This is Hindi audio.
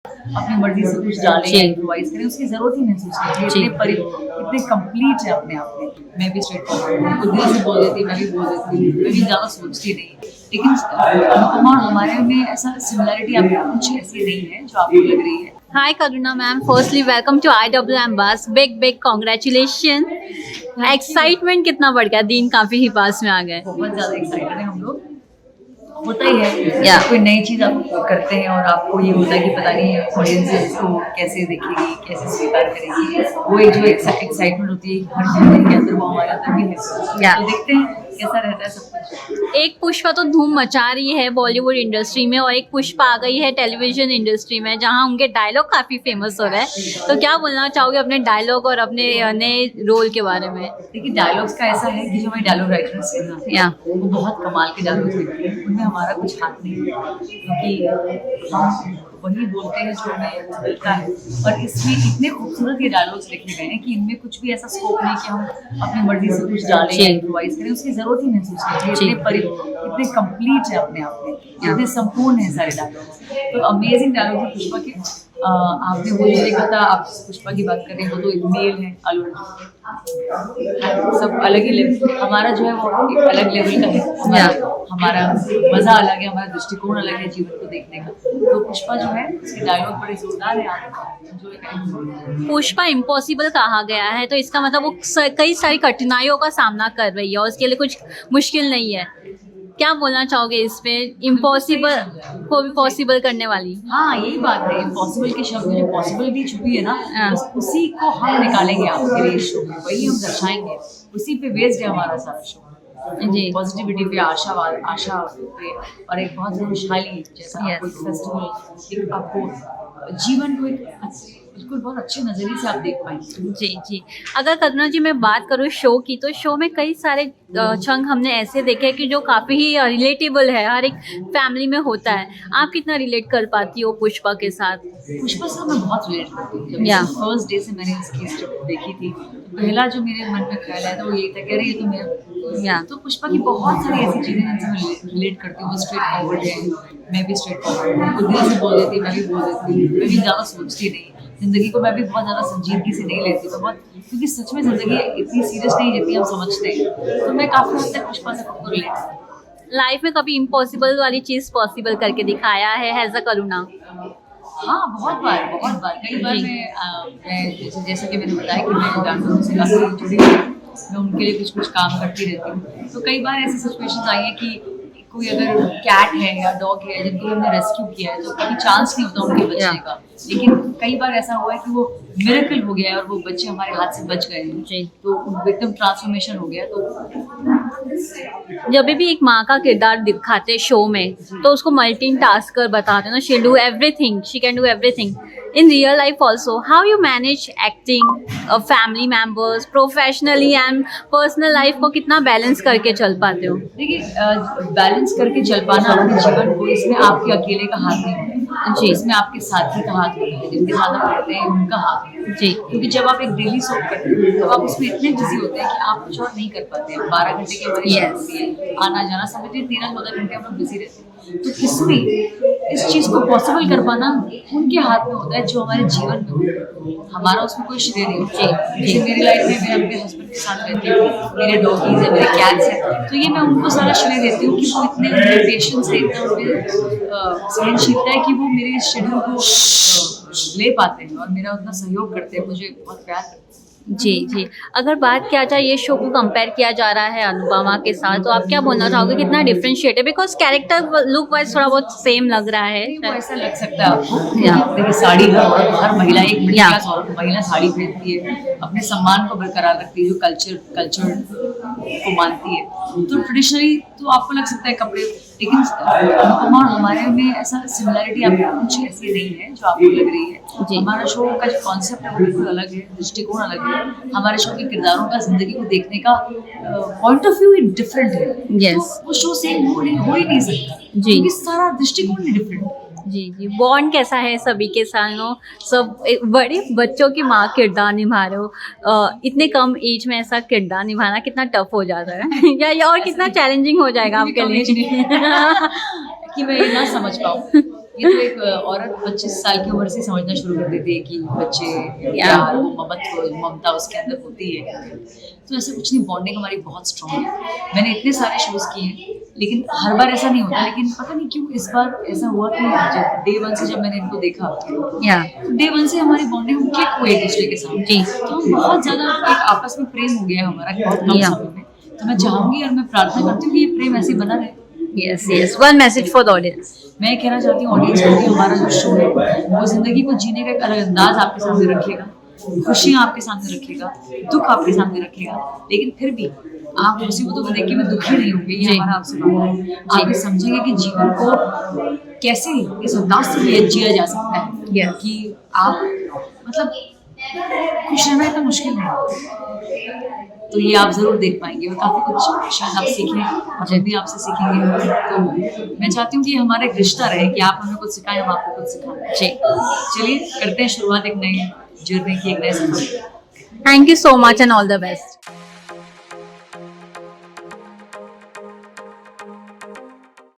अपनी मर्जी से कुछ डालें या इम्प्रोवाइज करें, उसकी जरूरत ही महसूस नहीं है। इतने कंप्लीट है अपने आप में। मैं भी स्ट्रेट फॉरवर्ड हूँ, वो दिल से बोल देती, मैं भी बोल देती हूँ, मैं भी ज़्यादा सोचती नहीं। लेकिन अनुपमा और हमारे में ऐसा सिमिलरिटी आपको कुछ ऐसी नहीं है जो आपको लग रही है। Hi Karuna ma'am, firstly welcome to IWM Bus. Big congratulations. Excitement कितना बढ़ गया, दिन काफी ही पास में आ गए। बहुत ज़्यादा एक्साइटेड है हम लोग। होता ही है जब कोई नई चीज़ आप करते हैं और आपको ये होता है कि पता नहीं ऑडियंस इसको कैसे देखेगी, कैसे स्वीकार करेगी। वो एक जो एक्साइटमेंट होती है हर जनता के अंदर, वो हमारे अंदर भी है। तो देखते हैं कैसा रहता है सब कुछ। एक पुष्पा तो धूम मचा रही है बॉलीवुड इंडस्ट्री में, और एक पुष्पा आ गई है टेलीविजन इंडस्ट्री में, जहां उनके डायलॉग काफी फेमस हो रहा है। तो क्या बोलना चाहोगे अपने डायलॉग और अपने नए रोल के बारे में? देखिए, डायलॉग्स का ऐसा है कि जो हमारे डायलॉग राइटर्स हैं ना, वो बहुत कमाल के डायलॉग्स लिखते हैं। उनमें हमारा कुछ हाथ नहीं है, क्योंकि हम वही बोलते हैं जो हमें मिलता है। और इसमें इतने खूबसूरत ये डायलॉग्स लिखे गए हैं कि इनमें कुछ भी ऐसा स्कोप नहीं कि हम अपनी मर्जी से कुछ डालें या इम्प्रोवाइज करें, उसकी जरूरत ही महसूस नहीं है। इतने कंप्लीट है अपने आप में, इतने संपूर्ण है सारे डायलॉग्स। तो अमेजिंग डायलॉग है पुष्पा के। आपने वो जो देखा था, आप पुष्पा की बात कर रहे हैं, वो तो एक मेल है, अल्लू अर्जुन। सब अलग ही लेवल, हमारा जो है वो एक अलग लेवल का है। हमारा मजा अलग है, हमारा दृष्टिकोण अलग है जीवन को देखने का। तो पुष्पा जो है, उसके डायलॉग बड़े जोरदार है, आप एंजॉय करेंगे। पुष्पा इम्पॉसिबल कहा गया है, तो इसका मतलब वो कई सारी कठिनाइयों का सामना कर रही है और उसके लिए कुछ मुश्किल नहीं है। क्या बोलना चाहोगे इस पे, इम्पॉसिबल को भी पॉसिबल करने वाली? हाँ, यही बात है। इम्पॉसिबल के शब्द में जो पॉसिबल भी छुपी है ना, बस उसी को हम निकालेंगे आपके लिए शो में, वही हम दर्शाएंगे। उसी पे बेस्ड है हमारा सारा शो जी। पॉजिटिविटी पे, आशा पे, और एक बहुत खुशहाली जैसा आपको एक फेस्टिवल, एक आपको जीवन को एक बिल्कुल बहुत अच्छे नजरिए से आप देख पाएंगे। जी। अगर करुणा जी मैं बात करूँ शो की, तो शो में कई सारे चंग हमने ऐसे देखे कि जो काफ़ी ही रिलेटेबल है, हर एक फैमिली में होता है। आप कितना रिलेट कर पाती हो पुष्पा के साथ? पुष्पा से मैं बहुत रिलेट करती हूँ। फर्स्ट डे से मैंने इसकी स्क्रिप्ट देखी थी, पहला जो मेरे मन में ख्याल आया था वो यही था कि अरे ये तो मेरा। तो पुष्पा की बहुत सारी ऐसी चीज़ें हैं जिनसे मैं रिलेट करती हूँ। वो स्ट्रेट फॉरवर्ड है, मैं भी स्ट्रेट फॉरवर्ड हूँ। वो दिल से बोल देती, मैं भी बोल देती हूँ, मैं भी ज़्यादा सोचती नहीं। जिंदगी को मैं भी बहुत ज़्यादा संजीदगी से नहीं लेती, तो बहुत, क्योंकि सच में जिंदगी इतनी सीरियस नहीं जितनी हम समझते हैं। तो मैं काफ़ी हद तक पुष्पा से खुद को रिलेट। लाइफ में कभी इम्पॉसिबल वाली चीज़ पॉसिबल करके दिखाया है एज अ करुणा? हाँ, बहुत बार। कई बार मैं जैसा कि मैंने बताया कि मैं जानवरों से काफ़ी जुड़ी हुई हूँ, मैं उनके लिए कुछ काम करती रहती हूँ। तो कई बार ऐसी सिचुएशंस आई है कि कोई अगर कैट है या डॉग है जिनको हमने रेस्क्यू किया है, तो कभी चांस नहीं होता उनके बचने का। लेकिन कई बार ऐसा हुआ है कि वो मिरेकल हो गया है और वो बच्चे हमारे हाथ से बच गए हैं, तो एकदम ट्रांसफॉर्मेशन हो गया। तो जब भी एक माँ का किरदार दिखाते शो में, तो उसको मल्टीटास्कर बताते हैं ना, she do everything, she can do everything in real life also. How you manage acting, family members, professionally and personal life को कितना बैलेंस करके चल पाते हो? देखिए, बैलेंस करके चल पाना अपने जीवन को, इसमें आपके अकेले का हाथ नहीं है जी, इसमें आपके साथी का हाथ होता है, जिनके साथ आप रहते हैं उनका हाथ है जी। क्योंकि जब आप एक डेली सोप करते हैं, तो आप उसमें इतने बिजी होते हैं कि आप कुछ और नहीं कर पाते हैं। 12 घंटे की हमारी शिफ्ट होती है, आना जाना सब, 13-14 घंटे हम लोग बिजी रहते हैं। तो इसमें इस चीज़ को पॉसिबल कर पाना उनके हाथ में होता है जो हमारे जीवन में होता है। हमारा उसमें कोई श्रेय नहीं होता है। जैसे मेरी लाइफ में मैं अपने हस्बैंड के साथ रहती हूँ, मेरे डॉगीज है, मेरे कैट्स हैं, तो ये मैं उनको सारा श्रेय देती हूँ कि वो इतने पेशेंस है, इतना उनमें सहनशीलता है कि वो मेरे शेड्यूल को ले पाते हैं और मेरा उतना सहयोग करते हैं, मुझे बहुत प्यार करते हैं। जी। अगर बात किया जाए, ये शो को कंपेयर किया जा रहा है अनुपमा के साथ, तो आप क्या बोलना चाहोगे, कितना डिफरेंशिएट है? बिकॉज कैरेक्टर लुक वाइज थोड़ा बहुत सेम लग रहा है। वो ऐसा लग सकता है आपको। देखिए, साड़ी हर महिला, एक मिडिल क्लास औरत महिला साड़ी पहनती है, अपने सम्मान को बरकरार रखती है, जो कल्चर को मानती है। तो ट्रेडिशनली तो आपको लग सकता है कपड़े, लेकिन अनुपमा और हमारे में ऐसा सिमिलरिटी आपको कुछ ऐसी नहीं है जो आपको लग रही है। हमारा शो का जो कॉन्सेप्ट है वो बिल्कुल अलग है, दृष्टिकोण अलग है। हमारे शो के किरदारों का, जिंदगी को देखने का पॉइंट ऑफ व्यू डिफरेंट है। तो वो शो सेम हो ही नहीं सकता, क्योंकि सारा दृष्टिकोण ही डिफरेंट है। जी। बॉन्ड कैसा है सभी के साथ? सब बड़े बच्चों की माँ किरदार निभा रहे हो, इतने कम एज में ऐसा किरदार निभाना कितना टफ हो जाता है या और कितना चैलेंजिंग हो जाएगा आपके लिए? कि मैं ये ना समझ पाऊँ, ये तो एक औरत 25 साल की उम्र से समझना शुरू कर देती है कि बच्चे प्यार वो ममता उसके अंदर होती है। तो ऐसा कुछ नहीं, बॉन्डिंग हमारी बहुत स्ट्रॉन्ग है। मैंने इतने सारे शोज किए हैं, लेकिन हर बार ऐसा नहीं होता। लेकिन पता नहीं क्यों इस बार ऐसा हुआ कि जब डे 1 से जब मैंने इनको देखा, या तो डे 1 से हमारी बॉन्डिंग क्लिक हुई एक दूसरे के साथ। जी। तो हम बहुत ज्यादा एक आपस में प्रेम हो गया है हमारा बहुत कम Yeah. समय में। तो मैं चाहूंगी और मैं प्रार्थना करती हूँ कि ये प्रेम ऐसे बना रहे। Yes, yes. One message for the audience. मैं कहना चाहती हूँ ऑडियंस को कि हमारा जो शो है वो जिंदगी को जीने का एक अलग अंदाज आपके सामने रखेगा, खुशियाँ आपके सामने रखेगा, दुख आपके सामने रखेगा, लेकिन फिर भी आप मुसीबतों को देख के भी दुखी नहीं होंगे। ये जी। हमारा आपसे वादा है। आप ये समझेंगे कि जीवन को कैसे इस उदास से जिया जा सकता है। Yes. कि आप मतलब खुश रहना इतना मुश्किल नहीं। तो ये आप जरूर देख पाएंगे और काफी कुछ शायद आप सीखें और हम भी आपसे सीखेंगे। तो मैं चाहती हूँ कि हमारा एक रिश्ता रहे कि आप हमें कुछ सिखाएं, हम आपको कुछ सिखाएं। जी। चलिए करते हैं शुरुआत एक नई जर्नी की, एक नए सफर की। Thank you so much and all the best.